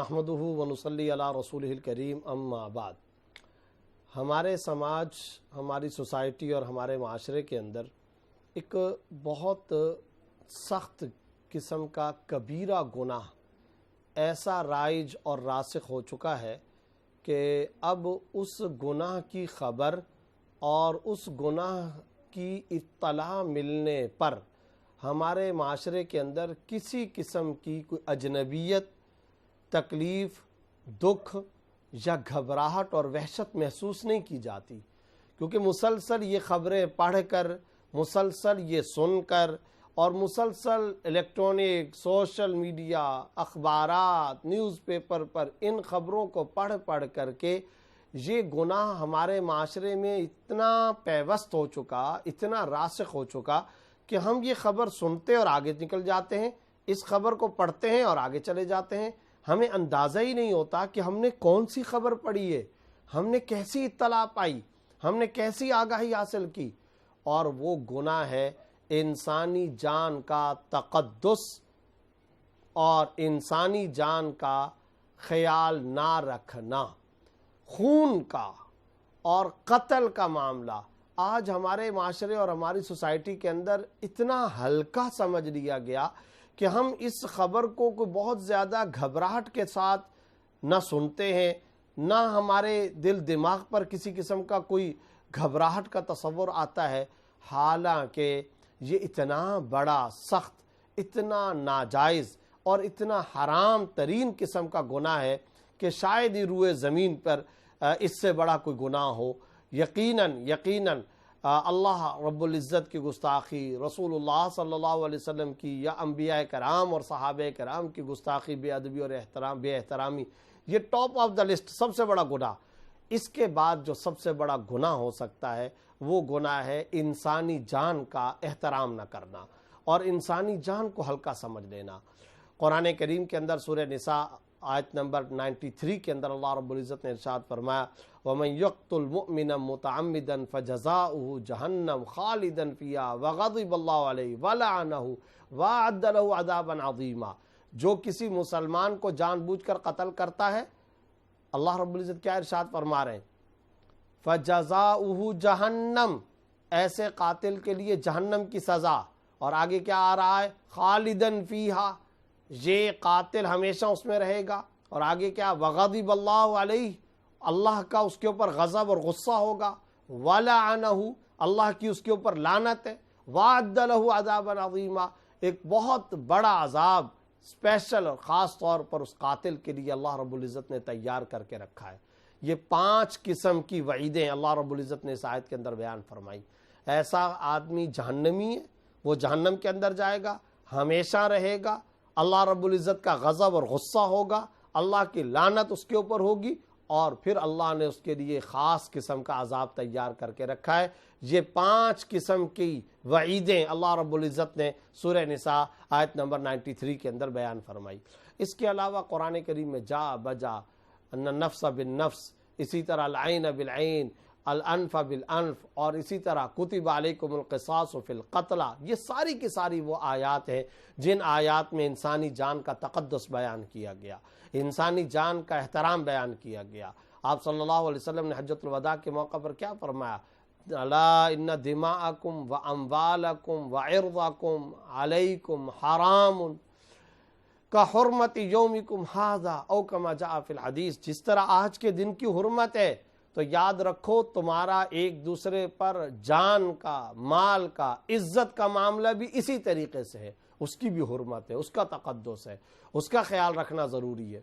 نحمدہ ونصلی علی رسولہ الکریم اما بعد۔ ہمارے سماج، ہماری سوسائٹی اور ہمارے معاشرے کے اندر ایک بہت سخت قسم کا کبیرہ گناہ ایسا رائج اور راسخ ہو چکا ہے کہ اب اس گناہ کی خبر اور اس گناہ کی اطلاع ملنے پر ہمارے معاشرے کے اندر کسی قسم کی کوئی اجنبیت، تکلیف، دکھ یا گھبراہٹ اور وحشت محسوس نہیں کی جاتی، کیونکہ مسلسل یہ خبریں پڑھ کر، مسلسل یہ سن کر اور مسلسل الیکٹرانک، سوشل میڈیا، اخبارات، نیوز پیپر پر ان خبروں کو پڑھ کر کے یہ گناہ ہمارے معاشرے میں اتنا پیوست ہو چکا، اتنا راسخ ہو چکا کہ ہم یہ خبر سنتے اور آگے نکل جاتے ہیں، اس خبر کو پڑھتے ہیں اور آگے چلے جاتے ہیں۔ ہمیں اندازہ ہی نہیں ہوتا کہ ہم نے کون سی خبر پڑھی ہے، ہم نے کیسی اطلاع پائی، ہم نے کیسی آگاہی حاصل کی، اور وہ گناہ ہے انسانی جان کا تقدس اور انسانی جان کا خیال نہ رکھنا، خون کا اور قتل کا معاملہ آج ہمارے معاشرے اور ہماری سوسائٹی کے اندر اتنا ہلکا سمجھ لیا گیا کہ ہم اس خبر کو کوئی بہت زیادہ گھبراہٹ کے ساتھ نہ سنتے ہیں، نہ ہمارے دل دماغ پر کسی قسم کا کوئی گھبراہٹ کا تصور آتا ہے، حالانکہ یہ اتنا بڑا، سخت، اتنا ناجائز اور اتنا حرام ترین قسم کا گناہ ہے کہ شاید ہی روئے زمین پر اس سے بڑا کوئی گناہ ہو۔ یقیناً اللہ رب العزت کی گستاخی، رسول اللہ صلی اللہ علیہ وسلم کی یا انبیاء کرام اور صحابہ کرام کی گستاخی، بے ادبی اور بے احترامی، یہ ٹاپ آف دا لسٹ سب سے بڑا گناہ۔ اس کے بعد جو سب سے بڑا گناہ ہو سکتا ہے وہ گناہ ہے انسانی جان کا احترام نہ کرنا اور انسانی جان کو ہلکا سمجھ لینا۔ قرآن کریم کے اندر سورہ نساء آیت نمبر 93 کے اندر اللہ رب العزت نے ارشاد فرمایا وَمَن يَقْتُلْ مُؤْمِنًا مُتَعَمِّدًا فَجَزَاؤُهُ جَهَنَّمُ خَالِدًا فِيهَا وَغَضِبَ اللَّهُ عَلَيْهِ وَلَعَنَهُ وَأَعَدَّ لَهُ عَذَابًا عَظِيمًا۔ جو کسی مسلمان کو جان بوجھ کر قتل کرتا ہے، اللہ رب العزت کیا ارشاد فرما رہے ہیں؟ فَجَزَاؤُهُ جَهَنَّمُ، ایسے قاتل کے لیے جہنم کی سزا، اور آگے کیا آ رہا ہے؟ خالدن فیہا، یہ قاتل ہمیشہ اس میں رہے گا، اور آگے کیا؟ وغضب اللہ علیہ، اللہ کا اس کے اوپر غضب اور غصہ ہوگا، ولعنہ، اللہ کی اس کے اوپر لعنت ہے، وعد لہ عذابا عظیما، ایک بہت بڑا عذاب اسپیشل اور خاص طور پر اس قاتل کے لیے اللہ رب العزت نے تیار کر کے رکھا ہے۔ یہ 5 قسم کی وعیدیں اللہ رب العزت نے اس آیت کے اندر بیان فرمائی۔ ایسا آدمی جہنمی ہے، وہ جہنم کے اندر جائے گا، ہمیشہ رہے گا، اللہ رب العزت کا غضب اور غصہ ہوگا، اللہ کی لعنت اس کے اوپر ہوگی، اور پھر اللہ نے اس کے لیے خاص قسم کا عذاب تیار کر کے رکھا ہے۔ یہ 5 قسم کی وعیدیں اللہ رب العزت نے سورہ نساء آیت نمبر 93 کے اندر بیان فرمائی۔ اس کے علاوہ قرآن کریم میں جا بجا النفس بالنفس، اسی طرح العین بالعین، الانف بالانف، اور اسی طرح کتب علیکم القصاص فی القتلى، یہ ساری کی ساری وہ آیات ہیں جن آیات میں انسانی جان کا تقدس بیان کیا گیا، انسانی جان کا احترام بیان کیا گیا۔ آپ صلی اللہ علیہ وسلم نے حجۃ الوداع کے موقع پر کیا فرمایا؟ الا ان دماءکم واموالکم وعرضکم علیکم حرام کحرمت یومکم ھذا او کما جاء فی الحدیث، جس طرح آج کے دن کی حرمت ہے تو یاد رکھو تمہارا ایک دوسرے پر جان کا، مال کا، عزت کا معاملہ بھی اسی طریقے سے ہے، اس کی بھی حرمت ہے، اس کا تقدس ہے، اس کا خیال رکھنا ضروری ہے۔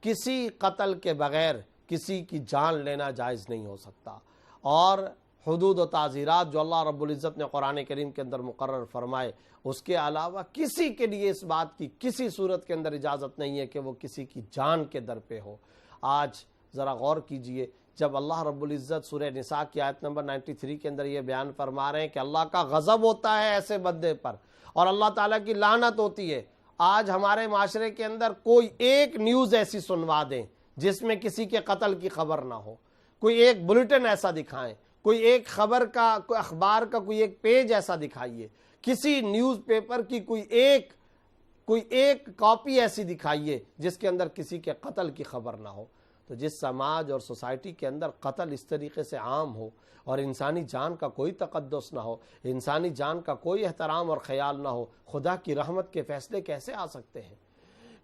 کسی قتل کے بغیر کسی کی جان لینا جائز نہیں ہو سکتا، اور حدود و تعزیرات جو اللہ رب العزت نے قرآن کریم کے اندر مقرر فرمائے، اس کے علاوہ کسی کے لیے اس بات کی کسی صورت کے اندر اجازت نہیں ہے کہ وہ کسی کی جان کے در پہ ہو۔ آج ذرا غور کیجئے، جب اللہ رب العزت سورہ نساء کی آیت نمبر 93 کے اندر یہ بیان فرما رہے ہیں کہ اللہ کا غضب ہوتا ہے ایسے بندے پر اور اللہ تعالیٰ کی لعنت ہوتی ہے، آج ہمارے معاشرے کے اندر کوئی ایک نیوز ایسی سنوا دیں جس میں کسی کے قتل کی خبر نہ ہو، کوئی ایک بلیٹن ایسا دکھائیں، کوئی ایک خبر کا، کوئی اخبار کا کوئی ایک پیج ایسا دکھائیے، کسی نیوز پیپر کی کوئی کوئی ایک کاپی ایسی دکھائیے جس کے اندر کسی کے قتل کی خبر نہ ہو۔ تو جس سماج اور سوسائٹی کے اندر قتل اس طریقے سے عام ہو اور انسانی جان کا کوئی تقدس نہ ہو، انسانی جان کا کوئی احترام اور خیال نہ ہو، خدا کی رحمت کے فیصلے کیسے آ سکتے ہیں؟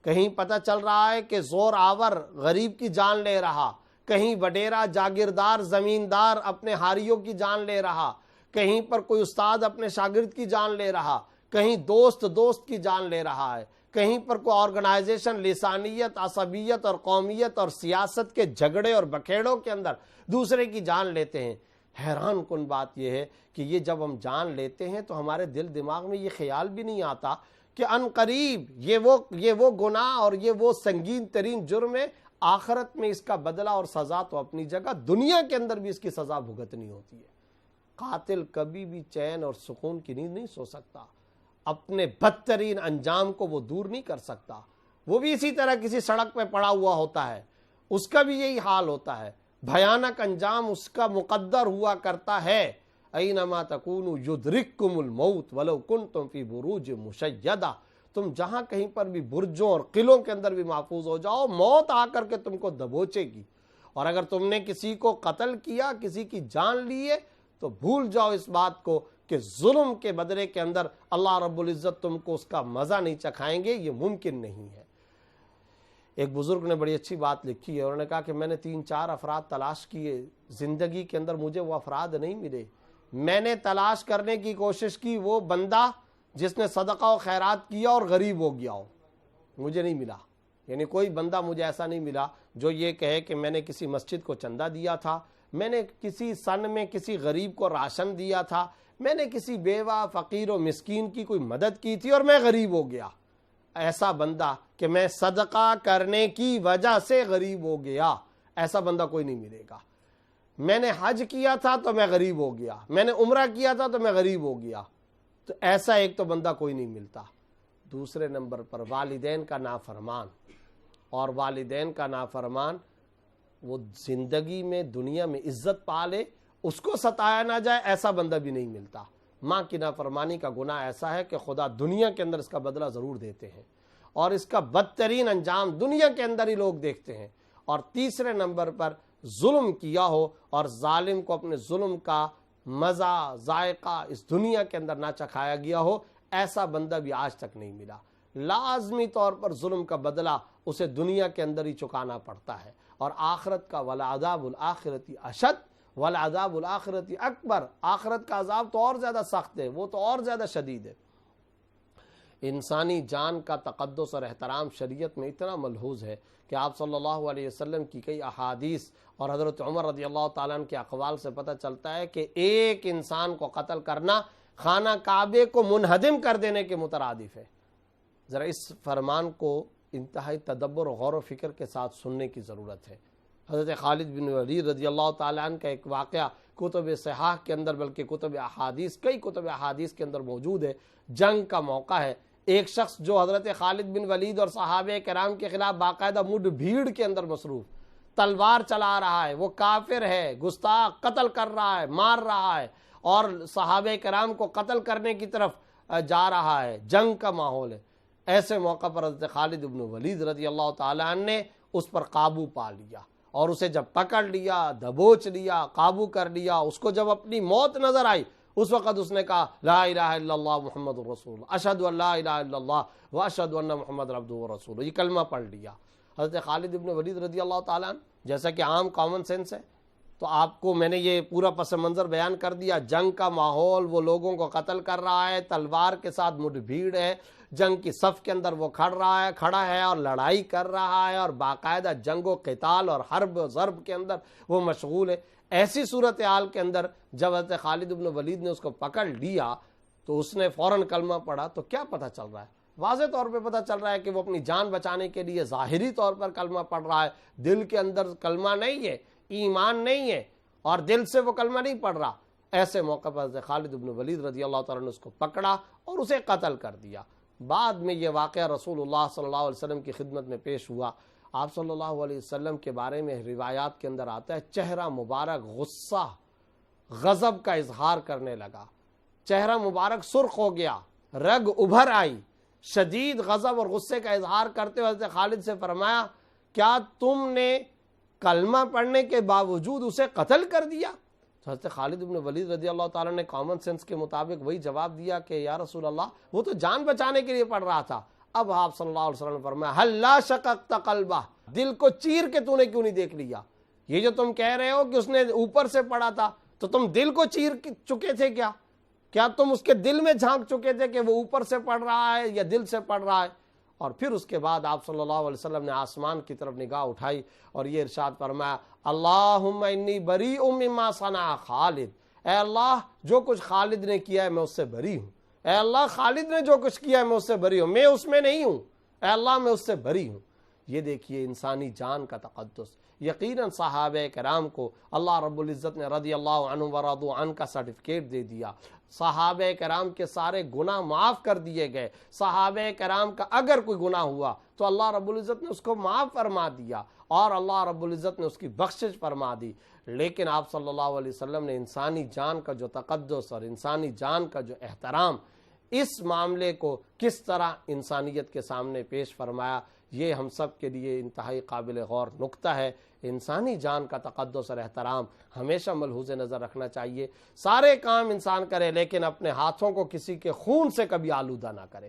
کہیں پتہ چل رہا ہے کہ زور آور غریب کی جان لے رہا، کہیں وڈیرا جاگیردار زمیندار اپنے ہاریوں کی جان لے رہا، کہیں پر کوئی استاد اپنے شاگرد کی جان لے رہا، کہیں دوست کی جان لے رہا ہے، کہیں پر کوئی آرگنائزیشن لسانیت، عصبیت اور قومیت اور سیاست کے جھگڑے اور بکھیڑوں کے اندر دوسرے کی جان لیتے ہیں۔ حیران کن بات یہ ہے کہ یہ جب ہم جان لیتے ہیں تو ہمارے دل دماغ میں یہ خیال بھی نہیں آتا کہ ان قریب یہ وہ گناہ اور یہ وہ سنگین ترین جرم ہے، آخرت میں اس کا بدلہ اور سزا تو اپنی جگہ، دنیا کے اندر بھی اس کی سزا بھگتنی ہوتی ہے۔ قاتل کبھی بھی چین اور سکون کی نیند نہیں سو سکتا، اپنے بدترین انجام کو وہ دور نہیں کر سکتا، وہ بھی اسی طرح کسی سڑک پہ پڑا ہوا ہوتا ہے، اس کا بھی یہی حال ہوتا ہے، بھیانک انجام اس کا مقدر ہوا کرتا ہے۔ اینما تکونوا یدرککم الموت ولو کنتم فی بروج مشیدہ، تم جہاں کہیں پر بھی برجوں اور قلعوں کے اندر بھی محفوظ ہو جاؤ، موت آ کر کے تم کو دبوچے گی۔ اور اگر تم نے کسی کو قتل کیا، کسی کی جان لی ہے، تو بھول جاؤ اس بات کو کہ ظلم کے بدلے کے اندر اللہ رب العزت تم کو اس کا مزہ نہیں چکھائیں گے، یہ ممکن نہیں ہے۔ ایک بزرگ نے بڑی اچھی بات لکھی ہے، انہوں نے کہا کہ میں نے 3-4 افراد تلاش کیے، زندگی کے اندر مجھے وہ افراد نہیں ملے۔ میں نے تلاش کرنے کی کوشش کی وہ بندہ جس نے صدقہ و خیرات کیا اور غریب ہو گیا ہو، مجھے نہیں ملا۔ یعنی کوئی بندہ مجھے ایسا نہیں ملا جو یہ کہے کہ میں نے کسی مسجد کو چندہ دیا تھا، میں نے کسی سن میں کسی غریب کو راشن دیا تھا، میں نے کسی بیوہ فقیر و مسکین کی کوئی مدد کی تھی اور میں غریب ہو گیا۔ ایسا بندہ کہ میں صدقہ کرنے کی وجہ سے غریب ہو گیا، ایسا بندہ کوئی نہیں ملے گا۔ میں نے حج کیا تھا تو میں غریب ہو گیا، میں نے عمرہ کیا تھا تو میں غریب ہو گیا، تو ایسا ایک تو بندہ کوئی نہیں ملتا۔ دوسرے نمبر پر والدین کا نافرمان، اور والدین کا نافرمان وہ زندگی میں دنیا میں عزت پالے، اس کو ستایا نہ جائے، ایسا بندہ بھی نہیں ملتا۔ ماں کی نافرمانی کا گناہ ایسا ہے کہ خدا دنیا کے اندر اس کا بدلہ ضرور دیتے ہیں، اور اس کا بدترین انجام دنیا کے اندر ہی لوگ دیکھتے ہیں۔ اور تیسرے نمبر پر ظلم کیا ہو اور ظالم کو اپنے ظلم کا مزہ ذائقہ اس دنیا کے اندر نہ چکھایا گیا ہو، ایسا بندہ بھی آج تک نہیں ملا۔ لازمی طور پر ظلم کا بدلہ اسے دنیا کے اندر ہی چکانا پڑتا ہے، اور آخرت کا وَلَعَذَابُ الْآخِرَةِ أَشَدُّ وَلَعَذَابُ الْآخِرَةِ أَكْبَرُ، آخرت کا عذاب تو اور زیادہ سخت ہے، وہ تو اور زیادہ شدید ہے۔ انسانی جان کا تقدس اور احترام شریعت میں اتنا ملحوظ ہے کہ آپ صلی اللہ علیہ وسلم کی کئی احادیث اور حضرت عمر رضی اللہ تعالیٰ عنہ کے اقوال سے پتہ چلتا ہے کہ ایک انسان کو قتل کرنا خانہ کعبے کو منہدم کر دینے کے مترادف ہے۔ ذرا اس فرمان کو انتہائی تدبر و غور و فکر کے ساتھ سننے کی ضرورت ہے۔ حضرت خالد بن ولید رضی اللہ تعالیٰ عنہ کا ایک واقعہ کتب صحاح کے اندر، بلکہ کتب احادیث، کئی کتب احادیث کے اندر موجود ہے۔ جنگ کا موقع ہے، ایک شخص جو حضرت خالد بن ولید اور صحابہ کرام کے خلاف باقاعدہ مڈ بھیڑ کے اندر مصروف، تلوار چلا رہا ہے، وہ کافر ہے، گستاخ، قتل کر رہا ہے، مار رہا ہے، اور صحابہ کرام کو قتل کرنے کی طرف جا رہا ہے، جنگ کا ماحول ہے۔ ایسے موقع پر حضرت خالد بن ولید رضی اللہ تعالیٰ عنہ نے اس پر قابو پا لیا، اور اسے جب پکڑ لیا، دبوچ لیا، قابو کر لیا، اس کو جب اپنی موت نظر آئی، اس وقت اس نے کہا لا الہ الا اللہ محمد الرسول، اشہد ان لا الہ الا اللہ و اشہد ان محمد عبدہ ورسولہ، یہ کلمہ پڑھ لیا۔ حضرت خالد بن ولید رضی اللہ تعالیٰ عنہ، جیسا کہ عام کامن سینس ہے، تو آپ کو میں نے یہ پورا پس منظر بیان کر دیا، جنگ کا ماحول، وہ لوگوں کو قتل کر رہا ہے، تلوار کے ساتھ مڈ بھیڑ ہے، جنگ کی صف کے اندر وہ کھڑا ہے اور لڑائی کر رہا ہے، اور باقاعدہ جنگ و قتال اور حرب و ضرب کے اندر وہ مشغول ہے۔ ایسی صورتحال کے اندر جب حضرت خالد بن ولید نے اس کو پکڑ لیا تو اس نے فوراً کلمہ پڑھا، تو کیا پتہ چل رہا ہے؟ واضح طور پہ پتہ چل رہا ہے کہ وہ اپنی جان بچانے کے لیے ظاہری طور پر کلمہ پڑھ رہا ہے، دل کے اندر کلمہ نہیں ہے، ایمان نہیں ہے، اور دل سے وہ کلمہ نہیں پڑھ رہا۔ ایسے موقع پر حضرت خالد بن ولید رضی اللہ تعالیٰ نے اس کو پکڑا اور اسے قتل کر دیا۔ بعد میں یہ واقعہ رسول اللہ صلی اللہ علیہ وسلم کی خدمت میں پیش ہوا۔ آپ صلی اللہ علیہ وسلم کے بارے میں روایات کے اندر آتا ہے، چہرہ مبارک غصہ، غضب کا اظہار کرنے لگا، چہرہ مبارک سرخ ہو گیا، رگ ابھر آئی، شدید غضب اور غصے کا اظہار کرتے ہوئے حضرت خالد سے فرمایا کیا تم نے کلمہ پڑھنے کے باوجود اسے قتل کر دیا؟ تو حضرت خالد بن ولید رضی اللہ تعالیٰ نے کامن سینس کے مطابق وہی جواب دیا کہ یا رسول اللہ وہ تو جان بچانے کے لیے پڑھ رہا تھا۔ اب آپ صلی اللہ علیہ وسلم نے فرمایا ہل لا شققت قلبہ، دل کو چیر کے تو نے کیوں نہیں دیکھ لیا؟ یہ جو تم کہہ رہے ہو کہ اس نے اوپر سے پڑھا تھا، تو تم دل کو چیر چکے تھے کیا؟ کیا تم اس کے دل میں جھانک چکے تھے کہ وہ اوپر سے پڑھ رہا ہے یا دل سے پڑھ رہا ہے؟ اور پھر اس کے بعد آپ صلی اللہ علیہ وسلم نے آسمان کی طرف نگاہ اٹھائی اور یہ ارشاد فرمایا اللہم انی بریء مما صنع خالد، اے اللہ جو کچھ خالد نے کیا ہے میں اس سے بری ہوں، اے اللہ خالد نے جو کچھ کیا ہے میں اس سے بری ہوں، میں اس میں نہیں ہوں، اے اللہ میں اس سے بری ہوں۔ یہ دیکھیے انسانی جان کا تقدس۔ یقیناً صحابہ کرام کو اللہ رب العزت نے رضی اللہ عنہ ورضوا عنہ کا سرٹیفکیٹ دے دیا، صحابہ کرام کے سارے گناہ معاف کر دیے گئے، صحابہ کرام کا اگر کوئی گناہ ہوا تو اللہ رب العزت نے اس کو معاف فرما دیا اور اللہ رب العزت نے اس کی بخشش فرما دی۔ لیکن آپ صلی اللہ علیہ وسلم نے انسانی جان کا جو تقدس اور انسانی جان کا جو احترام، اس معاملے کو کس طرح انسانیت کے سامنے پیش فرمایا، یہ ہم سب کے لیے انتہائی قابل غور نکتہ ہے۔ انسانی جان کا تقدس اور احترام ہمیشہ ملحوظ نظر رکھنا چاہیے۔ سارے کام انسان کرے لیکن اپنے ہاتھوں کو کسی کے خون سے کبھی آلودہ نہ کرے،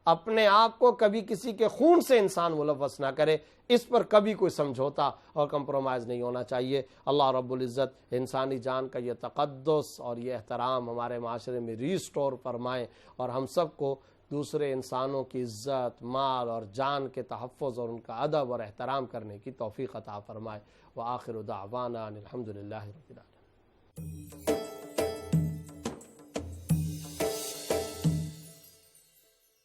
اپنے آپ کو کبھی کسی کے خون سے انسان ملوث نہ کرے، اس پر کبھی کوئی سمجھوتا اور کمپرومائز نہیں ہونا چاہیے۔ اللہ رب العزت انسانی جان کا یہ تقدس اور یہ احترام ہمارے معاشرے میں ریسٹور فرمائیں اور ہم سب کو دوسرے انسانوں کی عزت، مال اور جان کے تحفظ اور ان کا ادب اور احترام کرنے کی توفیق عطا فرمائے۔ وآخر دعوانا الحمدللہ رب العالمین۔